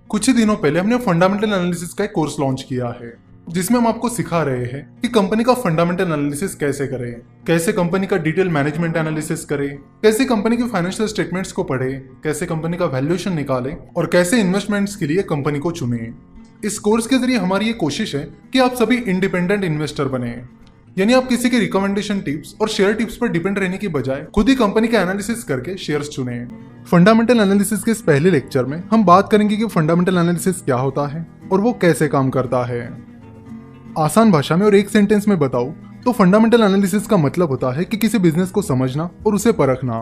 कुछ ही दिनों पहले हमने फंडामेंटल एनालिसिस का एक कोर्स लॉन्च किया है जिसमें हम आपको सिखा रहे हैं कि कंपनी का फंडामेंटल एनालिसिस कैसे करें, कैसे कंपनी का डिटेल मैनेजमेंट एनालिसिस करें, कैसे कंपनी के फाइनेंशियल स्टेटमेंट्स को पढ़ें, कैसे कंपनी का वैल्यूएशन निकालें और कैसे इन्वेस्टमेंट्स के लिए कंपनी को चुनें। इस कोर्स के जरिए हमारी ये कोशिश है कि आप सभी इंडिपेंडेंट इन्वेस्टर बने, यानी आप किसी के रिकमेंडेशन टिप्स और शेयर टिप्स पर डिपेंड रहने की बजाय खुद ही कंपनी का एनालिसिस करके शेयर्स चुने। फंडामेंटल एनालिसिस के इस पहले लेक्चर में हम बात करेंगे कि फंडामेंटल एनालिसिस क्या होता है और वो कैसे काम करता है। आसान भाषा में और एक सेंटेंस में बताऊं तो फंडामेंटल एनालिसिस का मतलब होता है कि किसी बिजनेस को समझना और उसे परखना।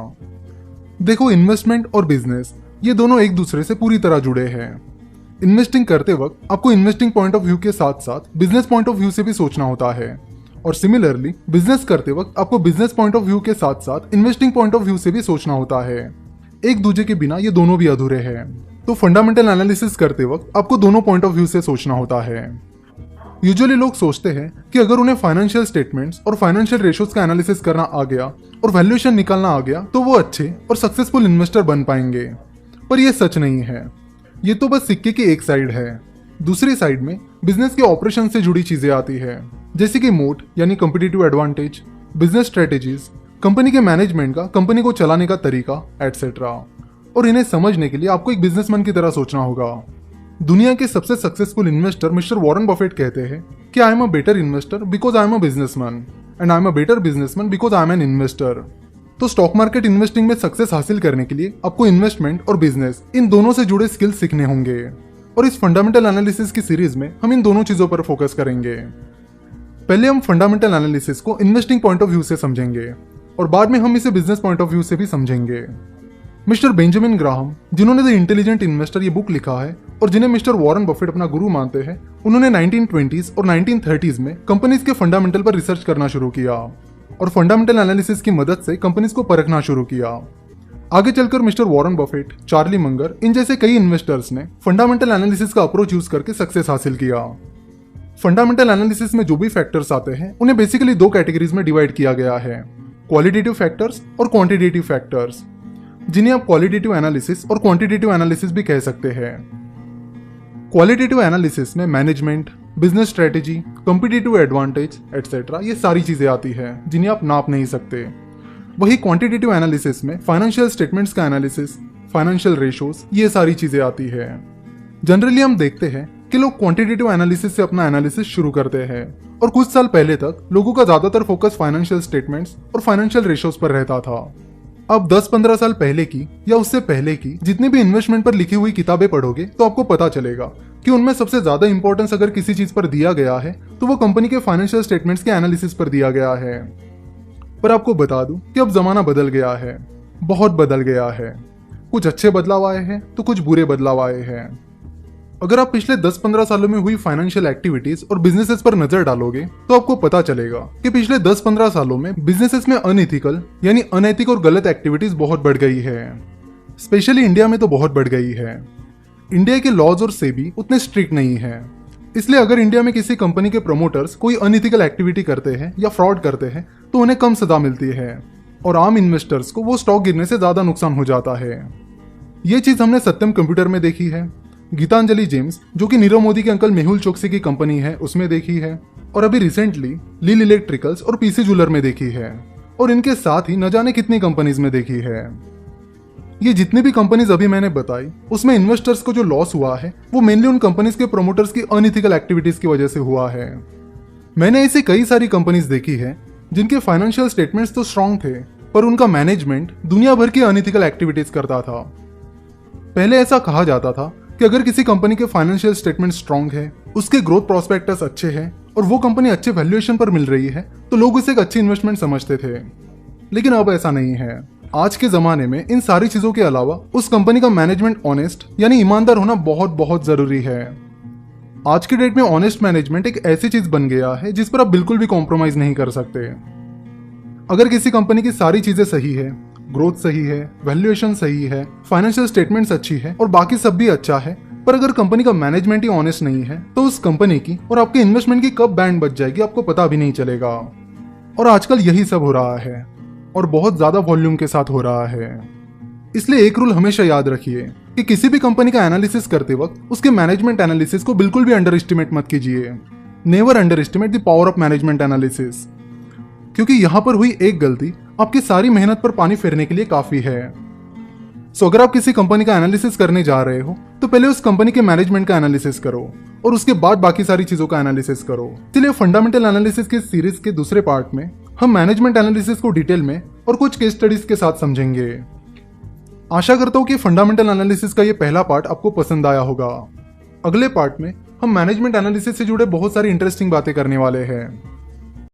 देखो, इन्वेस्टमेंट और बिजनेस ये दोनों एक दूसरे से पूरी तरह जुड़े हैं। इन्वेस्टिंग करते वक्त आपको इन्वेस्टिंग पॉइंट ऑफ व्यू के साथ साथ बिजनेस पॉइंट ऑफ व्यू से भी सोचना होता है, और सिमिलरली बिजनेस करते वक्त आपको बिजनेस पॉइंट ऑफ व्यू के साथ साथ इन्वेस्टिंग पॉइंट ऑफ व्यू से भी सोचना होता है। एक दूसरे के बिना ये दोनों भी अधूरे हैं। तो फंडामेंटल एनालिसिस करते वक्त आपको दोनों पॉइंट ऑफ व्यू से सोचना होता है। यूजुअली लोग सोचते हैं कि अगर उन्हें फाइनेंशियल स्टेटमेंट्स और फाइनेंशियल रेशियोज का एनालिसिस करना आ गया और वैल्यूएशन निकालना आ गया तो वो अच्छे और सक्सेसफुल इन्वेस्टर बन पाएंगे, पर यह सच नहीं है। ये तो बस सिक्के की एक साइड है। दूसरी साइड में बिजनेस के ऑपरेशन से जुड़ी चीजें आती है, जैसे कि मोट यानी competitive advantage, business strategies, company के मैनेजमेंट का कंपनी को चलाने का तरीका एटसेट्रा। और इन्हें समझने के लिए आपको एक बिजनेसमैन की तरह सोचना होगा। दुनिया के सबसे successful investor mister Warren Buffett कहते हैं कि I am a better investor because I am a businessman and I am a better businessman because I am an investor. तो स्टॉक मार्केट इन्वेस्टिंग में सक्सेस हासिल करने के लिए आपको इन्वेस्टमेंट और बिजनेस इन दोनों से जुड़े स्किल्स सीखने होंगे, और इस फंडामेंटल एनालिसिस की सीरीज में हम इन दोनों चीजों पर फोकस करेंगे। पहले हम फंडामेंटल एनालिसिस को इन्वेस्टिंग पॉइंट ऑफ व्यू से समझेंगे और बाद में हम इसे बिजनेस पॉइंट ऑफ व्यू से भी समझेंगे। मिस्टर बेंजामिन ग्राहम, जिन्होंने द इंटेलिजेंट इन्वेस्टर ये बुक लिखा है और जिन्हें मिस्टर वॉरेन बफेट अपना गुरु मानते हैं, उन्होंने 1920s और 1930s में कंपनीज के फंडामेंटल पर रिसर्च करना शुरू किया और फंडामेंटल एनालिसिस की मदद से कंपनीज को परखना शुरू किया। आगे चलकर mister Warren Buffett, Charlie Munger, इन जैसे कई इन्वेस्टर्स ने फंडामेंटल एनालिसिस का अप्रोच यूज करके सक्सेस हासिल किया। फंडामेंटल एनालिसिस में जो भी फैक्टर्स आते हैं उन्हें बेसिकली दो कैटेगरीज में डिवाइड किया गया है, क्वालिटेटिव फैक्टर्स और क्वांटिटेटिव फैक्टर्स, जिन्हें आप क्वालिटेटिव एनालिसिस और क्वांटिटेटिव एनालिसिस भी कह सकते हैं। क्वालिटेटिव एनालिसिस में management, business strategy, competitive advantage etcetera ये सारी चीजें आती है जिन्हें आप नाप नहीं सकते। वही क्वांटिटेटिव एनालिसिस में फाइनेंशियल स्टेटमेंट्स का एनालिसिस, फाइनेंशियल रेशोज ये सारी चीजें आती है। जनरली हम देखते हैं कि लोग क्वांटिटेटिव एनालिसिस से अपना एनालिसिस शुरू करते हैं और कुछ साल पहले तक लोगों का ज्यादातर फोकस फाइनेंशियल स्टेटमेंट्स और फाइनेंशियल रेशोज पर रहता था। अब 10-15 साल पहले की या उससे पहले की जितनी भी इन्वेस्टमेंट पर लिखी हुई किताबें पढ़ोगे तो आपको पता चलेगा कि उनमें सबसे ज्यादा इंपॉर्टेंस अगर किसी चीज पर दिया गया है तो वो कंपनी के फाइनेंशियल स्टेटमेंट्स के एनालिसिस पर दिया गया है। पर आपको बता दूं कि अब जमाना बदल गया है, बहुत बदल गया है। कुछ अच्छे बदलाव आए हैं तो कुछ बुरे बदलाव आए हैं। अगर आप पिछले 10-15 सालों में हुई फाइनेंशियल एक्टिविटीज और बिजनेसेस पर नजर डालोगे तो आपको पता चलेगा कि पिछले 10-15 सालों में बिजनेसेस में अनइथिकल यानी अनैतिक और गलत एक्टिविटीज बहुत बढ़ गई है। स्पेशली इंडिया में तो बहुत बढ़ गई है। इंडिया के लॉज और सेबी उतने स्ट्रिक्ट नहीं है, इसलिए अगर इंडिया में किसी कंपनी के प्रमोटर्स कोई अनइथिकल एक्टिविटी करते हैं या फ्रॉड करते हैं तो उन्हें कम सजा मिलती है और आम इन्वेस्टर्स को वो स्टॉक गिरने से ज्यादा नुकसान हो जाता है। ये चीज हमने सत्यम कंप्यूटर में देखी है, गीतांजलि जेम्स जो कि नीरव मोदी के अंकल मेहुल चोकसी की कंपनी है उसमें देखी है, और अभी रिसेंटली लील इलेक्ट्रिकल्स और पीसी जूलर में देखी है, और इनके साथ ही न जाने कितनी कंपनीज में देखी है। ये जितनी भी कंपनीज अभी मैंने बताई उसमें इन्वेस्टर्स को जो लॉस हुआ है वो मेनली उन कंपनीज के प्रोमोटर्स की अनइथिकल एक्टिविटीज की वजह से हुआ है। मैंने ऐसी कई सारी कंपनीज देखी है जिनके फाइनेंशियल स्टेटमेंट्स तो स्ट्रांग थे पर उनका मैनेजमेंट दुनिया भर की अनइथिकल एक्टिविटीज करता था। पहले ऐसा कहा जाता था कि अगर किसी कंपनी के फाइनेंशियल स्टेटमेंट स्ट्रांग है, उसके ग्रोथ प्रोस्पेक्टस अच्छे हैं और वो कंपनी अच्छे वैल्यूएशन पर मिल रही है तो लोग उसे एक अच्छी इन्वेस्टमेंट समझते थे। लेकिन अब ऐसा नहीं है। आज के जमाने में इन सारी चीजों के अलावा उस कंपनी का मैनेजमेंट ऑनेस्ट यानी ईमानदार होना बहुत बहुत जरूरी है। आज के डेट में ऑनेस्ट मैनेजमेंट एक ऐसी चीज बन गया है जिस पर आप बिल्कुल भी कॉम्प्रोमाइज नहीं कर सकते। अगर किसी कंपनी की सारी चीजें सही है, ग्रोथ सही है, वैल्यूएशन सही है, फाइनेंशियल स्टेटमेंट्स अच्छी है और बाकी सब भी अच्छा है, पर अगर कंपनी का मैनेजमेंट ही ऑनेस्ट नहीं है तो उस कंपनी की और आपके इन्वेस्टमेंट की कब बैंड बच जाएगी आपको पता भी नहीं चलेगा। और आजकल यही सब हो रहा है और बहुत ज्यादा वॉल्यूम के साथ हो रहा है। इसलिए एक रूल हमेशा याद रखिए कि किसी भी कंपनी का एनालिसिस करते वक्त उसके मैनेजमेंट एनालिसिस को बिल्कुल भी अंडर एस्टिमेट मत कीजिए। Never under estimate the power of management analysis, क्योंकि यहां पर हुई एक गलती आपकी सारी मेहनत पर पानी फेरने के लिए काफी है। सो अगर आप किसी कंपनी का एनालिसिस करने जा रहे हो तो पहले उस कंपनी के मैनेजमेंट का एनालिसिस करो और उसके बाद बाकी सारी चीजों का एनालिसिस करो। इसलिए फंडामेंटल एनालिसिस के सीरीज के दूसरे पार्ट में हम मैनेजमेंट एनालिसिस को डिटेल में और कुछ केस स्टडीज के साथ समझेंगे। आशा करता हूं कि फंडामेंटल एनालिसिस का ये पहला पार्ट आपको पसंद आया होगा। अगले पार्ट में हम मैनेजमेंट एनालिसिस से जुड़े बहुत सारी इंटरेस्टिंग बातें करने वाले हैं।